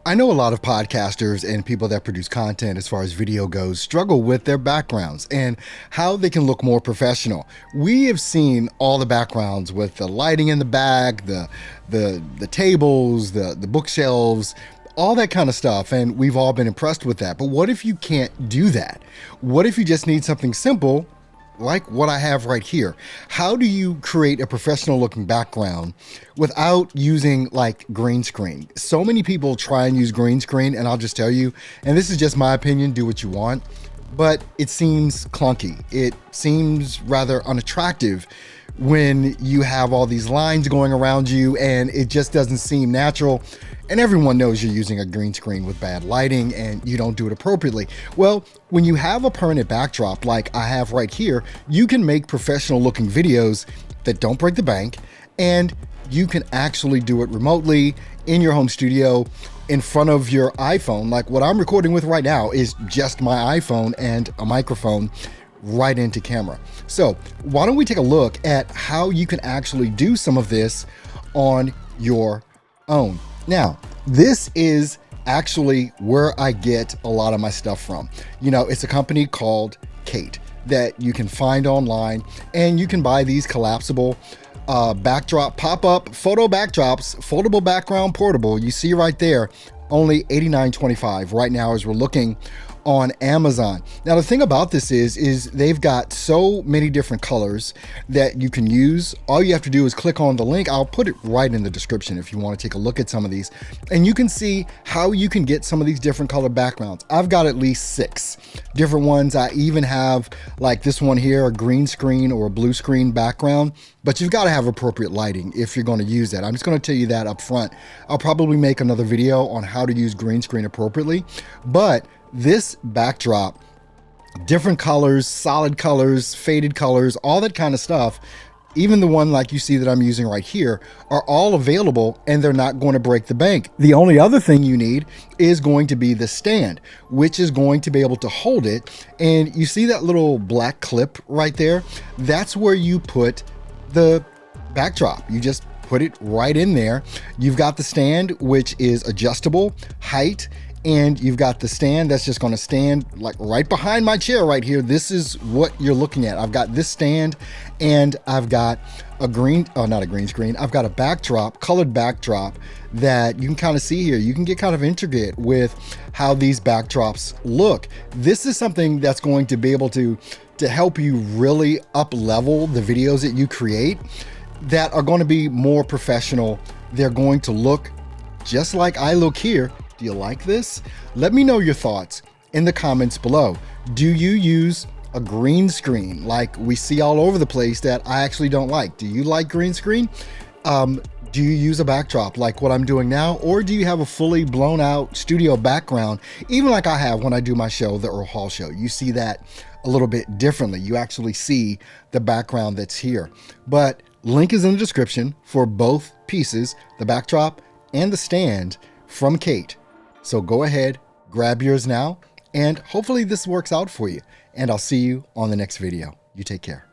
I know a lot of podcasters and people that produce content as far as video goes struggle with their backgrounds and how they can look more professional. We have seen all the backgrounds with the lighting in the back, the tables, the bookshelves, all that kind of stuff, and we've all been impressed with that. But what if you can't do that? What if you just need something simple like what I have right here? How do you create a professional looking background without using like green screen? So many people try and use green screen, and I'll just tell you, and this is just my opinion, do what you want, but it seems clunky. It seems rather unattractive when you have all these lines going around you and it just doesn't seem natural. And everyone knows you're using a green screen with bad lighting and you don't do it appropriately. Well, when you have a permanent backdrop like I have right here, you can make professional looking videos that don't break the bank, and you can actually do it remotely in your home studio in front of your iPhone. Like what I'm recording with right now is just my iPhone and a microphone right into camera. So why don't we take a look at how you can actually do some of this on your own. Now, this is actually where I get a lot of my stuff from. You know, it's a company called Kate that you can find online, and you can buy these collapsible backdrop pop-up photo backdrops, foldable background portable. You see right there, only $89.25 right now as we're looking on Amazon. Now, the thing about this is they've got so many different colors that you can use. All you have to do is click on the link. I'll put it right in the description if you want to take a look at some of these, and you can see how you can get some of these different color backgrounds. I've got at least 6 different ones. I even have like this one here, a green screen or a blue screen background, but you've got to have appropriate lighting if you're going to use that. I'm just going to tell you that up front. I'll probably make another video on how to use green screen appropriately, but this backdrop, different colors, solid colors, faded colors, all that kind of stuff, even the one like you see that I'm using right here, are all available, and they're not going to break the bank. The only other thing you need is going to be the stand, which is going to be able to hold it. And you see that little black clip right there? That's where you put the backdrop. You just put it right in there. You've got the stand, which is adjustable height, and you've got the stand that's just going to stand like right behind my chair right here. This is what you're looking at. I've got this stand, and I've got a not a green screen. I've got a backdrop, colored backdrop that you can kind of see here. You can get kind of intricate with how these backdrops look. This is something that's going to be able to help you really up level the videos that you create that are going to be more professional. They're going to look just like I look here. Do you like this? Let me know your thoughts in the comments below. Do you use a green screen like we see all over the place that I actually don't like? Do you like green screen? Do you use a backdrop like what I'm doing now? Or do you have a fully blown out studio background, even like I have when I do my show, the Earl Hall Show? You see that a little bit differently. You actually see the background that's here. But link is in the description for both pieces, the backdrop and the stand from Kate. So go ahead, grab yours now, and hopefully this works out for you. And I'll see you on the next video. You take care.